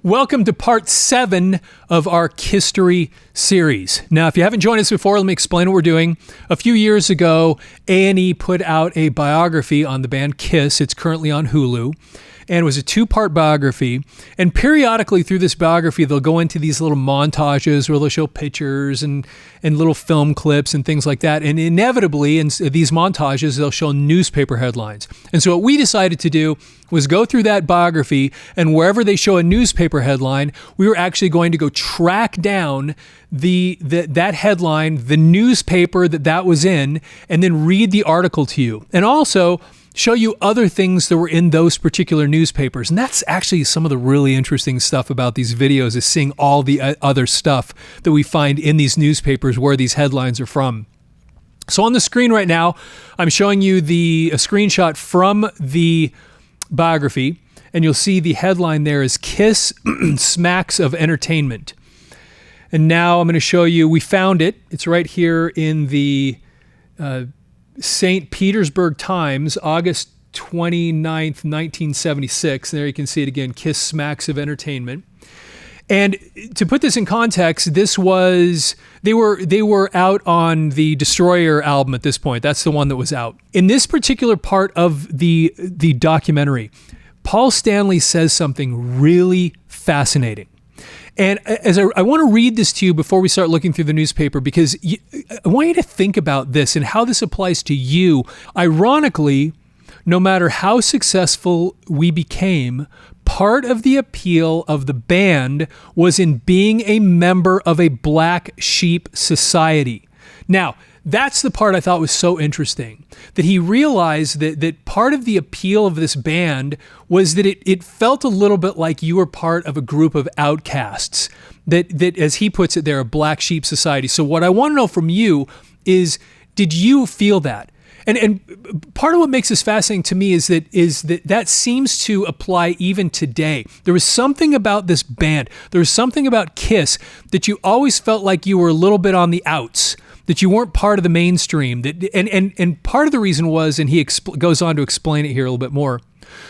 Welcome to part 7 of our History series. Now, if you haven't joined us before, let me explain what we're doing. A few years ago, A&E put out a biography on the band KISS. It's currently on Hulu. And it was a 2-part biography. And periodically through this biography, they'll go into these little montages where they'll show pictures and little film clips and things like that. And inevitably, in these montages, they'll show newspaper headlines. And so what we decided to do was go through that biography, and wherever they show a newspaper headline, we were actually going to go track down that headline, the newspaper that was in, and then read the article to you. And also show you other things that were in those particular newspapers. And that's actually some of the really interesting stuff about these videos, is seeing all the other stuff that we find in these newspapers where these headlines are from. So on the screen right now, I'm showing you a screenshot from the biography, and you'll see the headline there is KISS Smacks of Entertainment. And now I'm going to show you, we found it. It's right here in the St. Petersburg Times, August 29th, 1976. And there you can see it again, KISS Smacks of Entertainment. And to put this in context, they were out on the Destroyer album at this point. That's the one that was out. In this particular part of the documentary, Paul Stanley says something really fascinating. And as I want to read this to you before we start looking through the newspaper, because I want you to think about this and how this applies to you. Ironically, no matter how successful we became, part of the appeal of the band was in being a member of a black sheep society. Now, that's the part I thought was so interesting, that he realized that part of the appeal of this band was that it felt a little bit like you were part of a group of outcasts, that as he puts it there, a black sheep society. So what I want to know from you is, did you feel that? And part of what makes this fascinating to me is that seems to apply even today. There was something about this band, there was something about KISS that you always felt like you were a little bit on the outs, that you weren't part of the mainstream. And part of the reason was, and he goes on to explain it here a little bit more,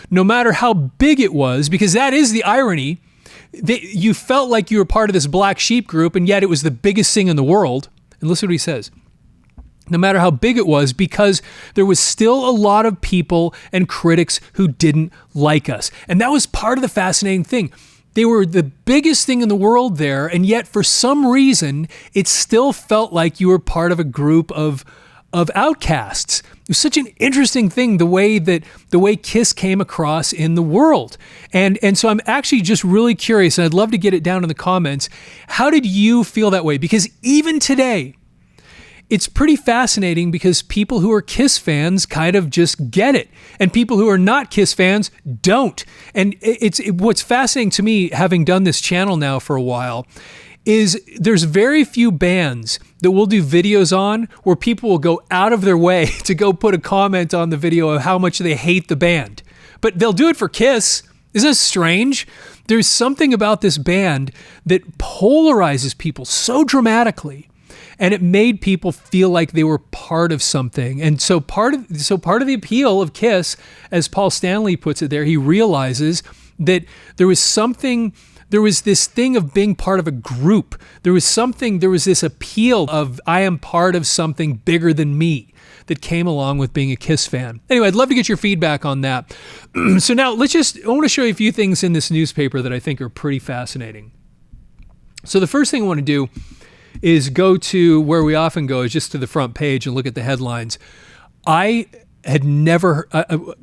no matter how big it was, because that is the irony, that you felt like you were part of this black sheep group, and yet it was the biggest thing in the world. And listen to what he says. No matter how big it was, because there was still a lot of people and critics who didn't like us. And that was part of the fascinating thing. They were the biggest thing in the world there, and yet for some reason, it still felt like you were part of a group of outcasts. It was such an interesting thing, the way KISS came across in the world. And so I'm actually just really curious, and I'd love to get it down in the comments. How did you feel that way? Because even today, it's pretty fascinating, because people who are KISS fans kind of just get it, and people who are not KISS fans don't. And what's fascinating to me, having done this channel now for a while, is there's very few bands that we'll do videos on where people will go out of their way to go put a comment on the video of how much they hate the band. But they'll do it for KISS. Isn't that strange? There's something about this band that polarizes people so dramatically. And it made people feel like they were part of something. And so part of the appeal of KISS, as Paul Stanley puts it there, he realizes that there was this thing of being part of a group. There was this appeal of, I am part of something bigger than me, that came along with being a KISS fan. Anyway, I'd love to get your feedback on that. So now I want to show you a few things in this newspaper that I think are pretty fascinating. So the first thing I want to do is go to where we often go, is just to the front page and look at the headlines. I had never,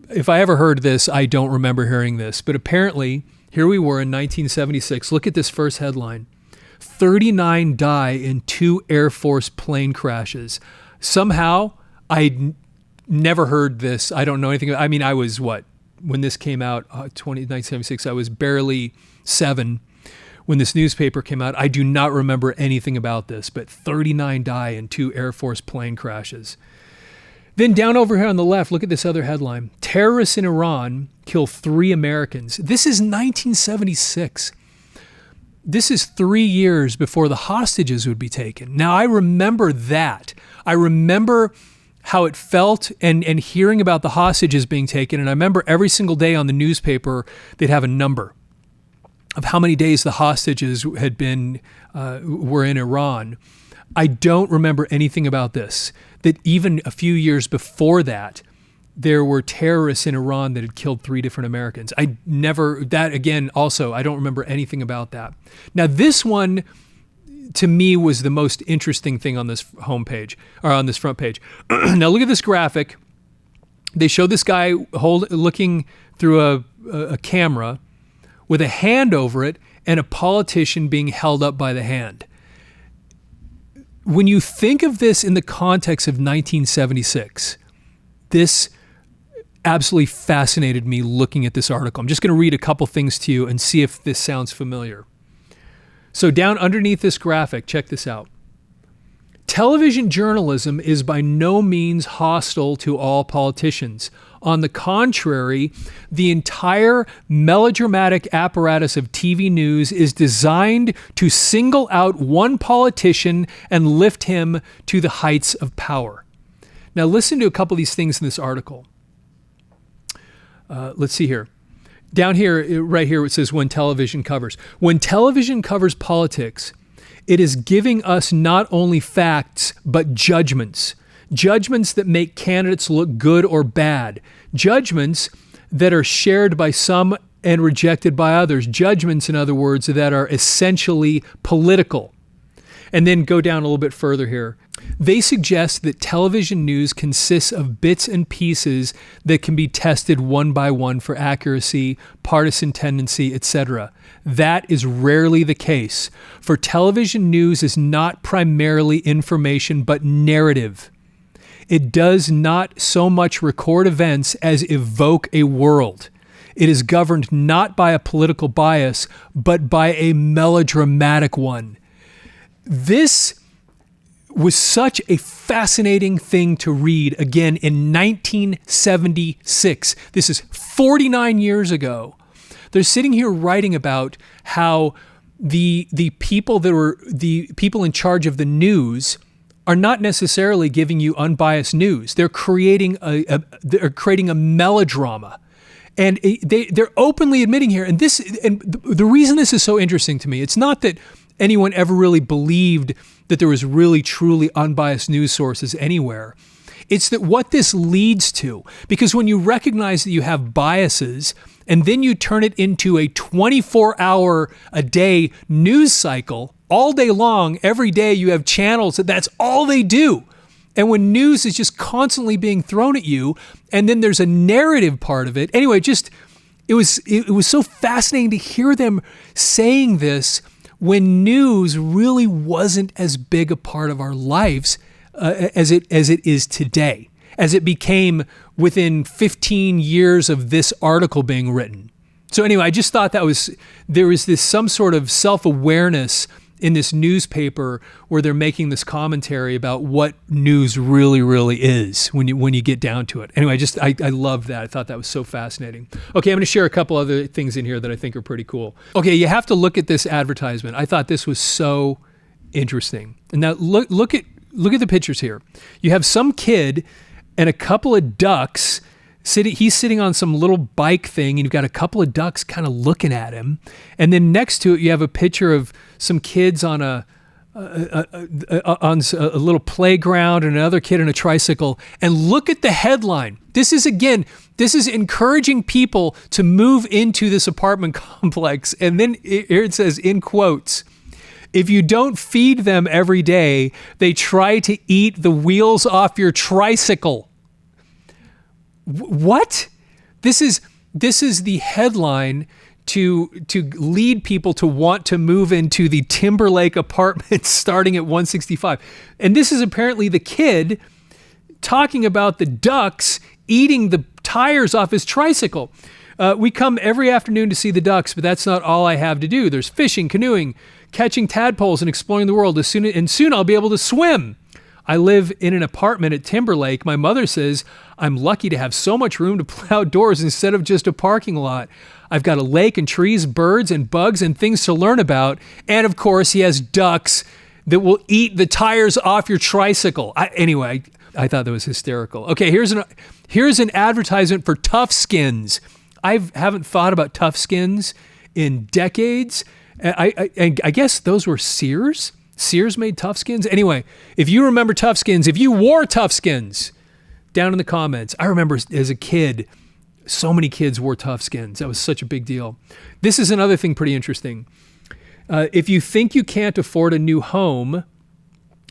if I ever heard this, I don't remember hearing this, but apparently here we were in 1976. Look at this first headline. 39 die in 2 Air Force plane crashes. Somehow, I'd never heard this. I don't know anything. I mean, I was when this came out, 1976, I was barely 7. When this newspaper came out, I do not remember anything about this, but 39 die in 2 Air Force plane crashes. Then down over here on the left, look at this other headline. Terrorists in Iran kill 3 Americans. This is 1976. This is 3 years before the hostages would be taken. Now, I remember that. I remember how it felt and hearing about the hostages being taken. And I remember every single day on the newspaper, they'd have a number. of how many days the hostages had been were in Iran. I don't remember anything about this, that even a few years before that, there were terrorists in Iran that had killed 3 different Americans. I don't remember anything about that. Now, this one, to me, was the most interesting thing on this homepage, or on this front page. Now, look at this graphic. They show this guy looking through a camera with a hand over it and a politician being held up by the hand. When you think of this in the context of 1976, this absolutely fascinated me looking at this article. I'm just going to read a couple things to you and see if this sounds familiar. So down underneath this graphic, check this out. Television journalism is by no means hostile to all politicians. On the contrary, the entire melodramatic apparatus of TV news is designed to single out one politician and lift him to the heights of power. Now listen to a couple of these things in this article. Let's see here. Down here, right here, it says when television covers. When television covers politics, it is giving us not only facts, but judgments. Judgments that make candidates look good or bad. Judgments that are shared by some and rejected by others. Judgments, in other words, that are essentially political. And then go down a little bit further here. They suggest that television news consists of bits and pieces that can be tested one by one for accuracy, partisan tendency, etc. That is rarely the case, for television news is not primarily information but narrative. It does not so much record events as evoke a world. It is governed not by a political bias, but by a melodramatic one. This was such a fascinating thing to read again in 1976. This is 49 years ago. They're sitting here writing about how the people in charge of the news are not necessarily giving you unbiased news. They're creating a melodrama. And they're openly admitting here, and the reason this is so interesting to me, it's not that anyone ever really believed that there was really truly unbiased news sources anywhere. It's that what this leads to, because when you recognize that you have biases and then you turn it into a 24-hour-a-day news cycle, all day long, every day you have channels that's all they do. And when news is just constantly being thrown at you, and then there's a narrative part of it. Anyway, it was so fascinating to hear them saying this when news really wasn't as big a part of our lives as it is today, as it became within 15 years of this article being written. So anyway, I just thought there was this some sort of self-awareness in this newspaper where they're making this commentary about what news really, really is when you get down to it. Anyway, I loved that. I thought that was so fascinating. Okay, I'm going to share a couple other things in here that I think are pretty cool. Okay, you have to look at this advertisement. I thought this was so interesting. And now look at the pictures here. You have some kid and a couple of ducks he's sitting on some little bike thing, and you've got a couple of ducks kind of looking at him. And then next to it, you have a picture of some kids on a little playground and another kid on a tricycle. And look at the headline. This is encouraging people to move into this apartment complex. And then here it says, in quotes, "If you don't feed them every day, they try to eat the wheels off your tricycle." What? This is the headline to lead people to want to move into the Timberlake apartments starting at 165. And this is apparently the kid talking about the ducks eating the tires off his tricycle. We come every afternoon to see the ducks, but that's not all I have to do. There's fishing, canoeing, catching tadpoles, and exploring the world. Soon I'll be able to swim. I live in an apartment at Timberlake. My mother says I'm lucky to have so much room to play outdoors instead of just a parking lot. I've got a lake and trees, birds and bugs and things to learn about. And of course, he has ducks that will eat the tires off your tricycle. Anyway, I thought that was hysterical. Okay, here's an advertisement for Tough Skins. I haven't thought about Tough Skins in decades. I guess those were Sears. Sears made Toughskins. Anyway, if you remember Toughskins, if you wore Toughskins, down in the comments. I remember as a kid, so many kids wore Toughskins. That was such a big deal. This is another thing pretty interesting. If you think you can't afford a new home,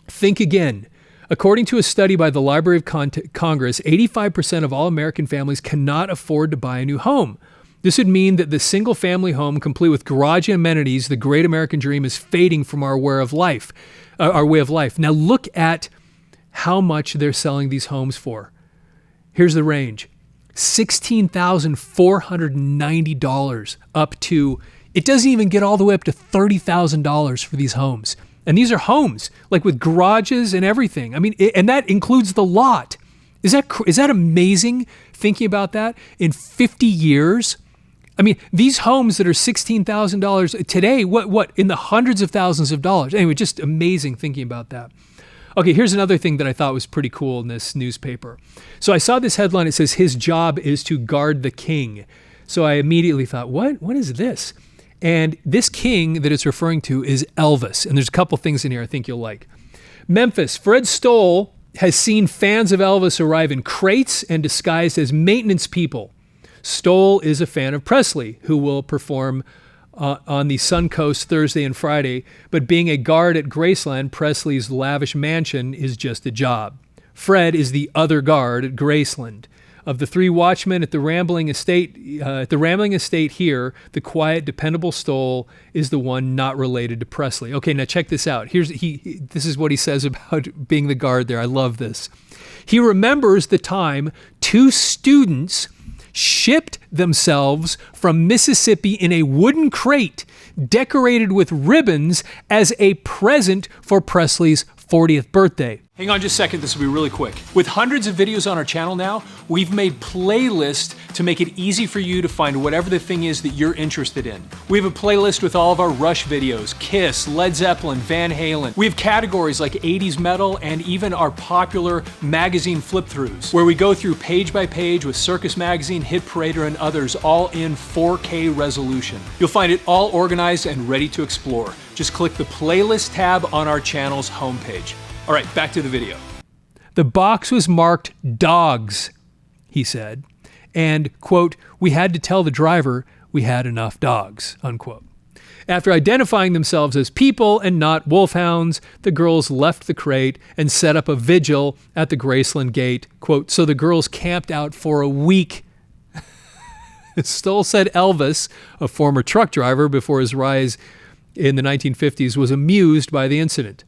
think again. According to a study by the Library of Congress, 85% of all American families cannot afford to buy a new home. This would mean that the single-family home, complete with garage and amenities, the great American dream, is fading from our way of life. Now look at how much they're selling these homes for. Here's the range: $16,490 up to, it doesn't even get all the way up to $30,000 for these homes. And these are homes, like with garages and everything. I mean, and that includes the lot. Is that amazing, thinking about that? In 50 years? I mean, these homes that are $16,000 today, what, in the hundreds of thousands of dollars. Anyway, just amazing thinking about that. Okay, here's another thing that I thought was pretty cool in this newspaper. So I saw this headline. It says, his job is to guard the king. So I immediately thought, what is this? And this king that it's referring to is Elvis. And there's a couple things in here I think you'll like. Memphis, Fred Stoll has seen fans of Elvis arrive in crates and disguised as maintenance people. Stoll is a fan of Presley, who will perform on the Suncoast Thursday and Friday, but being a guard at Graceland, Presley's lavish mansion, is just a job. Fred is the other guard at Graceland. Of the three watchmen at the Rambling Estate, here, the quiet, dependable Stoll is the one not related to Presley. Okay, now check this out. This is what he says about being the guard there. I love this. He remembers the time two students shipped themselves from Mississippi in a wooden crate decorated with ribbons as a present for Presley's 40th birthday. Hang on just a second, this will be really quick. With hundreds of videos on our channel now, we've made playlists to make it easy for you to find whatever the thing is that you're interested in. We have a playlist with all of our Rush videos, KISS, Led Zeppelin, Van Halen. We have categories like 80s metal and even our popular magazine flip-throughs, where we go through page by page with Circus Magazine, Hit Parader, and others, all in 4K resolution. You'll find it all organized and ready to explore. Just click the playlist tab on our channel's homepage. All right, back to the video. The box was marked dogs, he said, and, quote, we had to tell the driver we had enough dogs, unquote. After identifying themselves as people and not wolfhounds, the girls left the crate and set up a vigil at the Graceland gate, quote, so the girls camped out for a week. Stoll said Elvis, a former truck driver before his rise in the 1950s, was amused by the incident.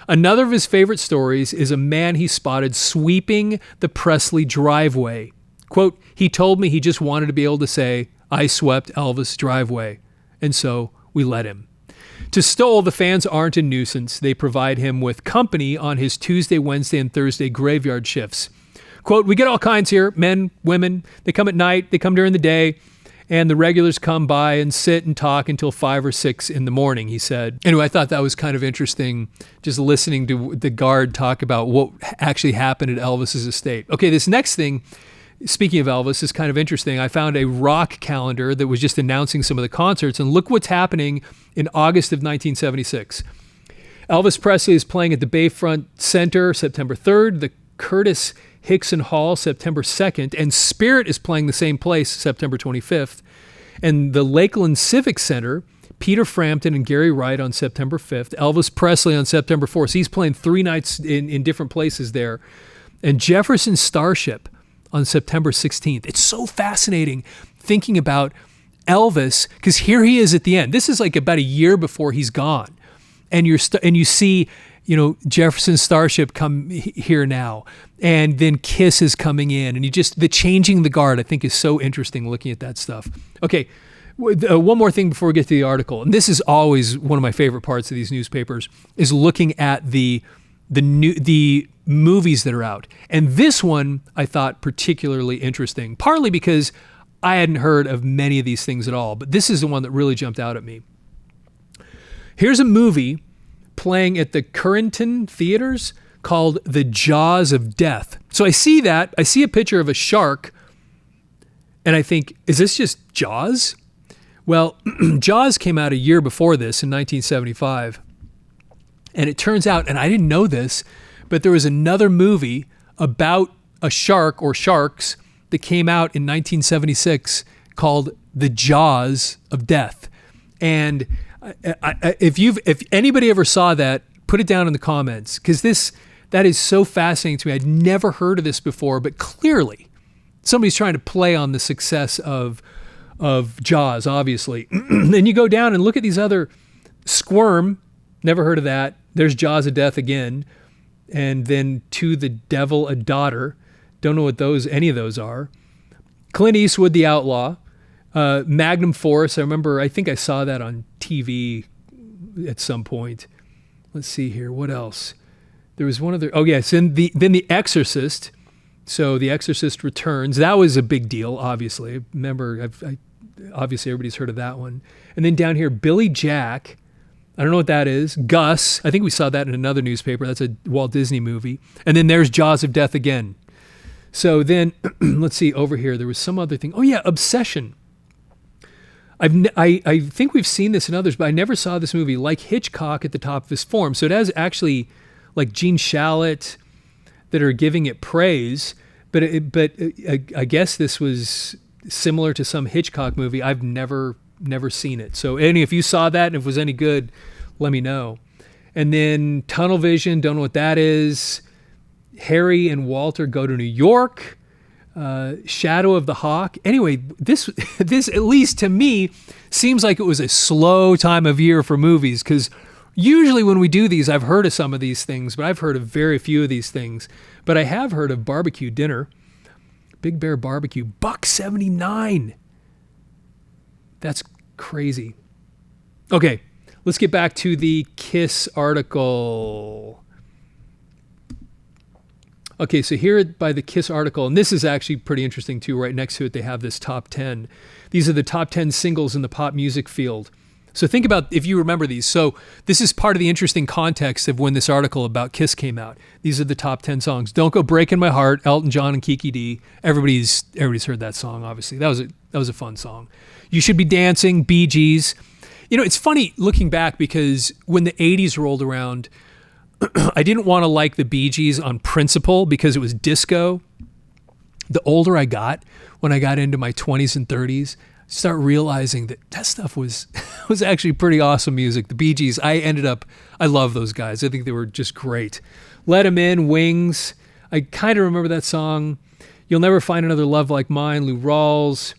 Another of his favorite stories is a man he spotted sweeping the Presley driveway. Quote, he told me he just wanted to be able to say, I swept Elvis' driveway. And so we let him. To Stoll, the fans aren't a nuisance. They provide him with company on his Tuesday, Wednesday, and Thursday graveyard shifts. Quote, we get all kinds here, men, women. They come at night, they come during the day. And the regulars come by and sit and talk until 5 or 6 in the morning, he said. Anyway, I thought that was kind of interesting, just listening to the guard talk about what actually happened at Elvis's estate. Okay, this next thing, speaking of Elvis, is kind of interesting. I found a rock calendar that was just announcing some of the concerts, and look what's happening in August of 1976. Elvis Presley is playing at the Bayfront Center September 3rd, the Curtis Hickson Hall, September 2nd, and Spirit is playing the same place, September 25th. And the Lakeland Civic Center, Peter Frampton and Gary Wright on September 5th, Elvis Presley on September 4th. So he's playing 3 nights in different places there. And Jefferson Starship on September 16th. It's so fascinating thinking about Elvis, because here he is at the end. This is like about a year before he's gone. And you see, Jefferson Starship come here now, and then KISS is coming in, and the changing the guard, I think, is so interesting looking at that stuff. Okay, one more thing before we get to the article, and this is always one of my favorite parts of these newspapers, is looking at the movies that are out. And this one I thought particularly interesting, partly because I hadn't heard of many of these things at all, but this is the one that really jumped out at me. Here's a movie playing at the Currington Theaters called The Jaws of Death. So I see a picture of a shark, and I think, is this just Jaws? Well, Jaws came out a year before this in 1975. And it turns out, and I didn't know this, but there was another movie about a shark or sharks that came out in 1976 called The Jaws of Death. And if anybody ever saw that, put it down in the comments, because that is so fascinating to me. I'd never heard of this before, but clearly somebody's trying to play on the success of Jaws, obviously. Then you go down and look at these other Squirm, never heard of that. There's Jaws of Death again. And then To the Devil a Daughter. Don't know what any of those are. Clint Eastwood, The Outlaw. Magnum Force. I think I saw that on TV at some point. Let's see here. What else? There was one other. Oh, yes. And then The Exorcist. So The Exorcist Returns. That was a big deal, obviously. Remember, obviously everybody's heard of that one. And then down here, Billy Jack. I don't know what that is. Gus. I think we saw that in another newspaper. That's a Walt Disney movie. And then there's Jaws of Death again. So then, let's see, over here, there was some other thing. Oh, yeah, Obsession. I think we've seen this in others, but I never saw this movie. Like Hitchcock at the top of his form. So it has actually like Gene Shalit that are giving it praise, but I guess this was similar to some Hitchcock movie. I've never seen it. So if you saw that and if it was any good, let me know. And then Tunnel Vision, don't know what that is. Harry and Walter Go to New York. Shadow of the Hawk. Anyway, this at least to me seems like it was a slow time of year for movies, because usually when we do these, I've heard of some of these things, but I've heard of very few of these things. But I have heard of Barbecue Dinner, Big Bear Barbecue, $1.79. That's crazy. Okay, let's get back to the KISS article. Okay, so here by the KISS article, and this is actually pretty interesting too. Right next to it, they have this top 10. These are the top 10 singles in the pop music field. So think about if you remember these. So this is part of the interesting context of when this article about KISS came out. These are the top 10 songs. Don't Go Breaking My Heart, Elton John and Kiki D. Everybody's heard that song, obviously. That was a fun song. You Should Be Dancing, Bee Gees. You know, it's funny looking back, because when the 80s rolled around, I didn't want to like the Bee Gees on principle because it was disco. The older I got, when I got into my 20s and 30s, I start realizing that stuff was actually pretty awesome music. The Bee Gees, I love those guys. I think they were just great. Let 'Em In, Wings. I kind of remember that song. You'll Never Find Another Love Like Mine, Lou Rawls.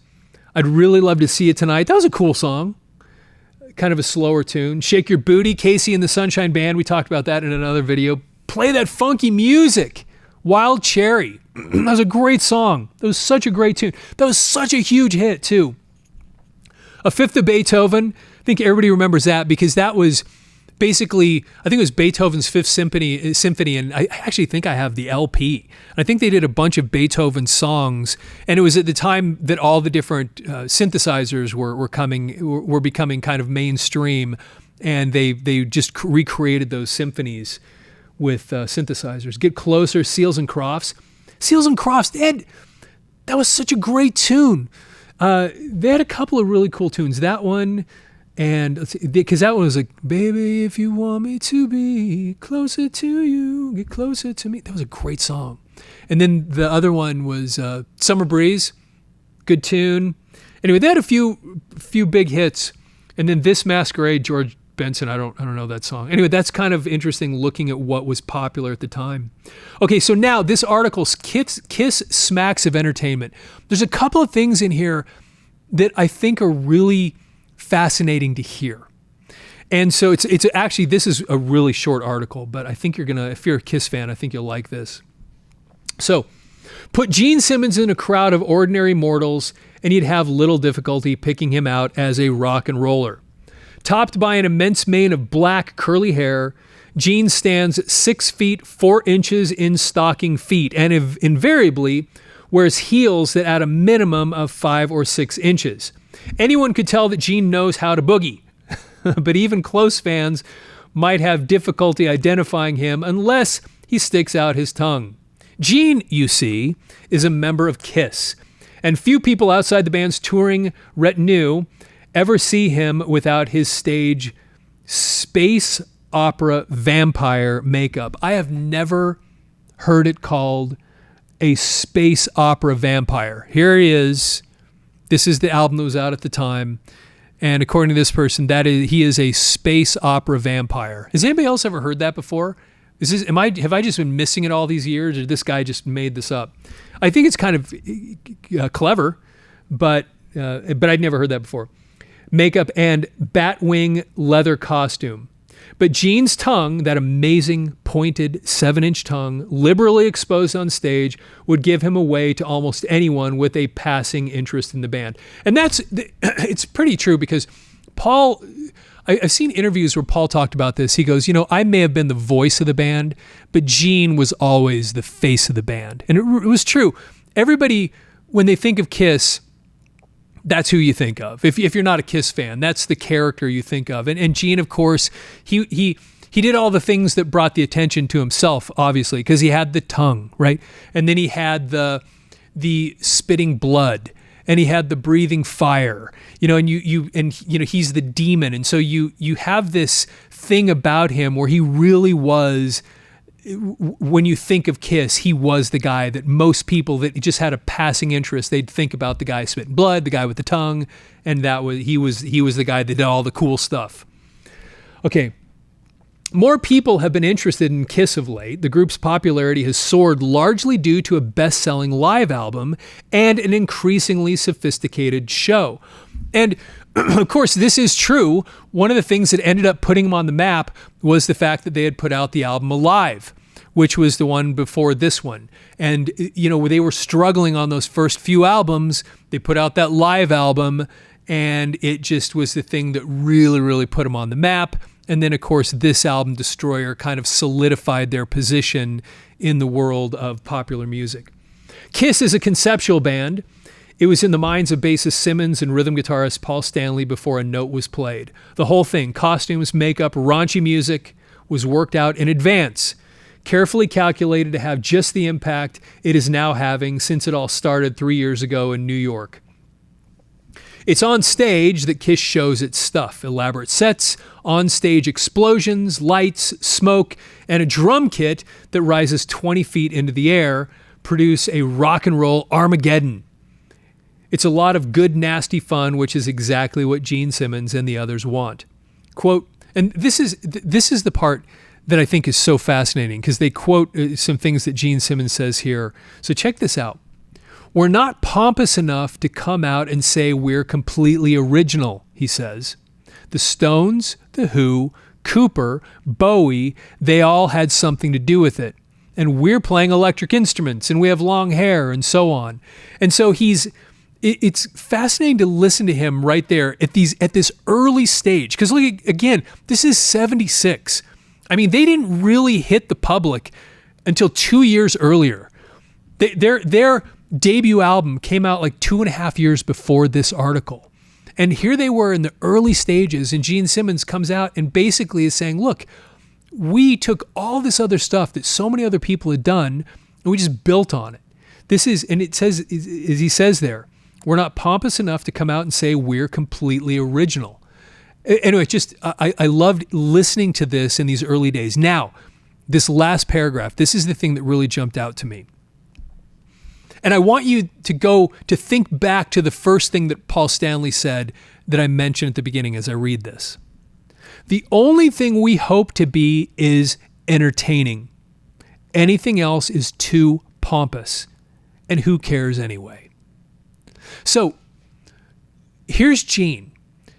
I'd Really Love to See It Tonight. That was a cool song. Kind of a slower tune. Shake Your Booty, Casey and the Sunshine Band. We talked about that in another video. Play That Funky Music. Wild Cherry. That was a great song. That was such a great tune. That was such a huge hit too. A Fifth of Beethoven. I think everybody remembers that because that was basically, I think it was Beethoven's Fifth Symphony, and I actually think I have the LP. I think they did a bunch of Beethoven songs, and it was at the time that all the different synthesizers were becoming kind of mainstream, and they just recreated those symphonies with synthesizers. Get Closer, Seals and Crofts. Seals and Crofts, that was such a great tune. They had a couple of really cool tunes. That one. And because that one was like, baby, if you want me to be closer to you, get closer to me. That was a great song. And then the other one was Summer Breeze, good tune. Anyway, they had a few big hits. And then This Masquerade, George Benson, I don't know that song. Anyway, that's kind of interesting looking at what was popular at the time. Okay, so now this article's KISS smacks of entertainment. There's a couple of things in here that I think are really fascinating to hear. And so it's actually, this is a really short article, but I think if you're a KISS fan, I think you'll like this. So, put Gene Simmons in a crowd of ordinary mortals and you'd have little difficulty picking him out as a rock and roller. Topped by an immense mane of black curly hair, Gene stands 6 feet 4 inches in stocking feet and invariably wears heels that add a minimum of 5 or 6 inches. Anyone could tell that Gene knows how to boogie, but even close fans might have difficulty identifying him unless he sticks out his tongue. Gene, you see, is a member of KISS, and few people outside the band's touring retinue, ever see him without his stage space opera vampire makeup. I have never heard it called a space opera vampire. Here he is. This is the album that was out at the time. And according to this person, he is a space opera vampire. Has anybody else ever heard that before? Have I just been missing it all these years, or this guy just made this up? I think it's kind of clever, but I'd never heard that before. Makeup and batwing leather costume. But Gene's tongue, that amazing pointed 7-inch tongue, liberally exposed on stage, would give him away to almost anyone with a passing interest in the band. And it's pretty true, because Paul, I've seen interviews where Paul talked about this. He goes, I may have been the voice of the band, but Gene was always the face of the band. And it was true. Everybody, when they think of KISS, that's who you think of. If you're not a KISS fan, that's the character you think of. And Gene, of course, he did all the things that brought the attention to himself, obviously, because he had the tongue, right? And then he had the spitting blood, and he had the breathing fire, and he's the demon. And so you have this thing about him where he really was, when you think of KISS, he was the guy that most people that just had a passing interest, they'd think about the guy spitting blood, the guy with the tongue, and he was the guy that did all the cool stuff. Okay. More people have been interested in KISS of late. The group's popularity has soared largely due to a best-selling live album and an increasingly sophisticated show. And of course, this is true. One of the things that ended up putting them on the map was the fact that they had put out the album Alive, which was the one before this one. And, they were struggling on those first few albums. They put out that live album, and it just was the thing that really, really put them on the map. And then, of course, this album, Destroyer, kind of solidified their position in the world of popular music. KISS is a conceptual band. It was in the minds of bassist Simmons and rhythm guitarist Paul Stanley before a note was played. The whole thing, costumes, makeup, raunchy music, was worked out in advance, carefully calculated to have just the impact it is now having since it all started 3 years ago in New York. It's on stage that KISS shows its stuff. Elaborate sets, on-stage explosions, lights, smoke, and a drum kit that rises 20 feet into the air produce a rock and roll Armageddon. It's a lot of good, nasty fun, which is exactly what Gene Simmons and the others want. Quote, and this is the part that I think is so fascinating, because they quote some things that Gene Simmons says here. So check this out. We're not pompous enough to come out and say we're completely original, he says. The Stones, The Who, Cooper, Bowie, they all had something to do with it. And we're playing electric instruments, and we have long hair, and so on. And so it's fascinating to listen to him right there at this early stage. Because look, again, this is 76. I mean, they didn't really hit the public until 2 years earlier. Their debut album came out like 2.5 years before this article. And here they were in the early stages, and Gene Simmons comes out and basically is saying, look, we took all this other stuff that so many other people had done, and we just built on it. And it says, as he says there, we're not pompous enough to come out and say we're completely original. Anyway, I loved listening to this in these early days. Now, this last paragraph, this is the thing that really jumped out to me. And I want you to think back to the first thing that Paul Stanley said that I mentioned at the beginning as I read this. The only thing we hope to be is entertaining. Anything else is too pompous. And who cares anyway? So here's Gene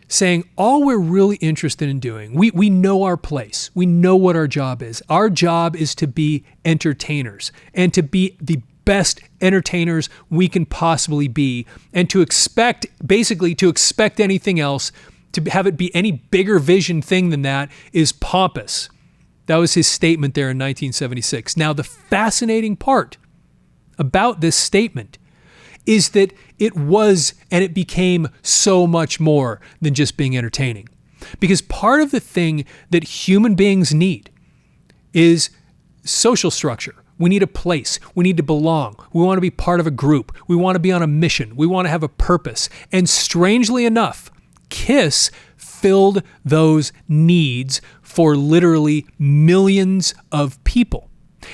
saying all we're really interested in doing, we know our place. We know what our job is. Our job is to be entertainers and to be the best entertainers we can possibly be, and to expect anything else, to have it be any bigger vision thing than that, is pompous. That was his statement there in 1976. Now, the fascinating part about this statement is that it was and it became so much more than just being entertaining. Because part of the thing that human beings need is social structure. We need a place. We need to belong. We want to be part of a group. We want to be on a mission. We want to have a purpose. And strangely enough, KISS filled those needs for literally millions of people.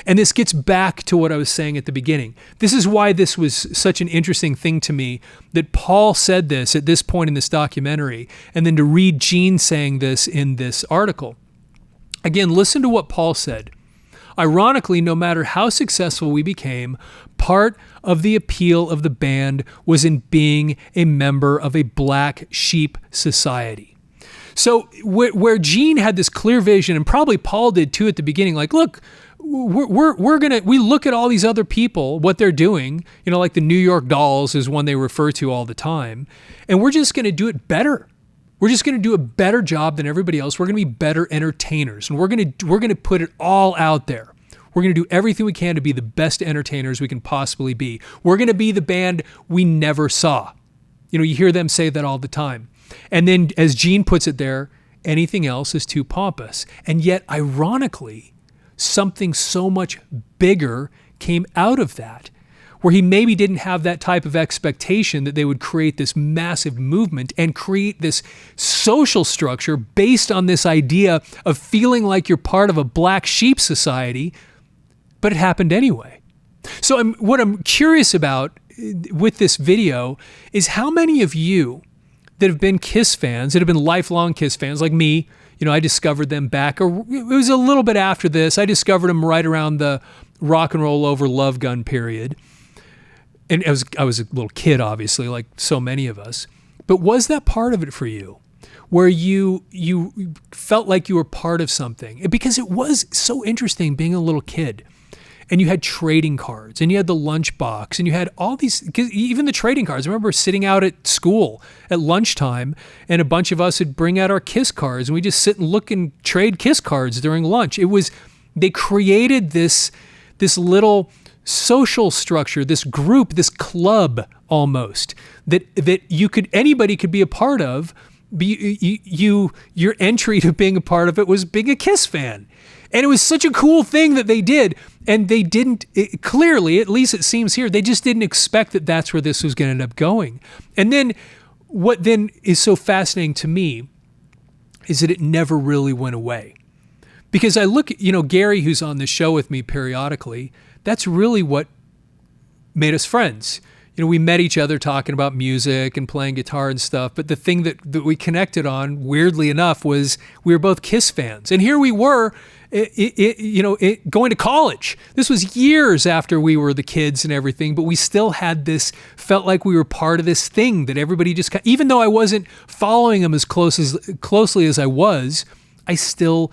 And this gets back to what I was saying at the beginning. This is why this was such an interesting thing to me, that Paul said this at this point in this documentary, and then to read Gene saying this in this article. Again, listen to what Paul said. Ironically, no matter how successful we became, part of the appeal of the band was in being a member of a black sheep society. So where Gene had this clear vision, and probably Paul did too at the beginning, like, look, we look at all these other people, what they're doing, like the New York Dolls is one they refer to all the time, and we're just going to do it better. We're just going to do a better job than everybody else. We're going to be better entertainers, and we're going to put it all out there. We're going to do everything we can to be the best entertainers we can possibly be. We're going to be the band we never saw. You hear them say that all the time. And then, as Gene puts it there, anything else is too pompous. And yet, ironically, something so much bigger came out of that, where he maybe didn't have that type of expectation that they would create this massive movement and create this social structure based on this idea of feeling like you're part of a black sheep society, but it happened anyway. So what I'm curious about with this video is how many of you that have been KISS fans, that have been lifelong KISS fans like me, I discovered them back, or it was a little bit after this. I discovered them right around the rock and roll over Love Gun period. And I was a little kid, obviously, like so many of us. But was that part of it for you, where you felt like you were part of something? Because it was so interesting being a little kid. And you had trading cards, and you had the lunchbox, and you had all these, even the trading cards. I remember sitting out at school at lunchtime, and a bunch of us would bring out our KISS cards, and we just sit and look and trade KISS cards during lunch. They created this little social structure, this group, this club almost, that anybody could be a part of. Your entry to being a part of it was being a KISS fan. And it was such a cool thing that they did. And they didn't, clearly, at least it seems here, they just didn't expect that that's where this was going to end up going. And then what then is so fascinating to me is that it never really went away. Because I look at, Gary, who's on the show with me periodically, that's really what made us friends. We met each other talking about music and playing guitar and stuff, but the thing that we connected on, weirdly enough, was we were both KISS fans. And here we were, going to college. This was years after we were the kids and everything, but we still had this, felt like we were part of this thing that everybody just, even though I wasn't following them as closely as I was, I still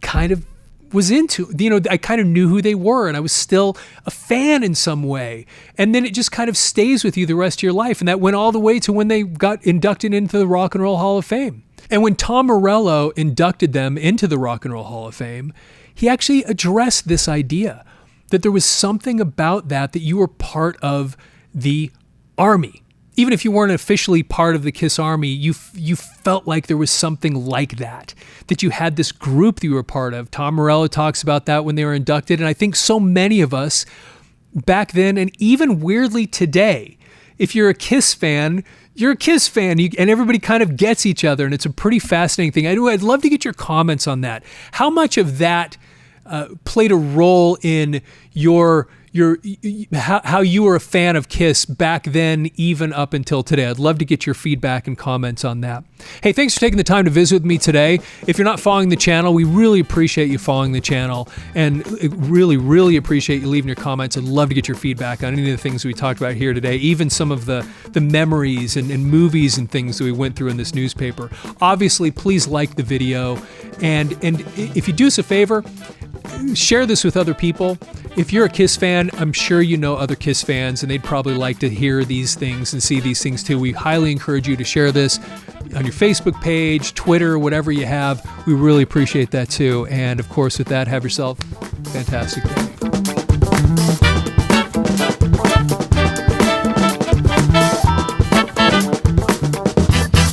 kind of was into, I kind of knew who they were, and I was still a fan in some way. And then it just kind of stays with you the rest of your life. And that went all the way to when they got inducted into the Rock and Roll Hall of Fame. And when Tom Morello inducted them into the Rock and Roll Hall of Fame, he actually addressed this idea that there was something about that you were part of the Army. Even if you weren't officially part of the KISS Army, you felt like there was something like that you had this group that you were part of. Tom Morello talks about that when they were inducted. And I think so many of us back then, and even weirdly today, if you're a KISS fan, you're a KISS fan, and everybody kind of gets each other, and it's a pretty fascinating thing. I'd love to get your comments on that. How much of that played a role in how you were a fan of KISS back then, even up until today? I'd love to get your feedback and comments on that. Hey, thanks for taking the time to visit with me today. If you're not following the channel, we really appreciate you following the channel, and really, really appreciate you leaving your comments. I'd love to get your feedback on any of the things we talked about here today, even some of the memories and movies and things that we went through in this newspaper. Obviously, please like the video, and if you do us a favor, share this with other people. If you're a KISS fan, I'm sure you know other KISS fans, and they'd probably like to hear these things and see these things too. We highly encourage you to share this on your Facebook page, Twitter, whatever you have. We really appreciate that too. And of course, with that, have yourself a fantastic day.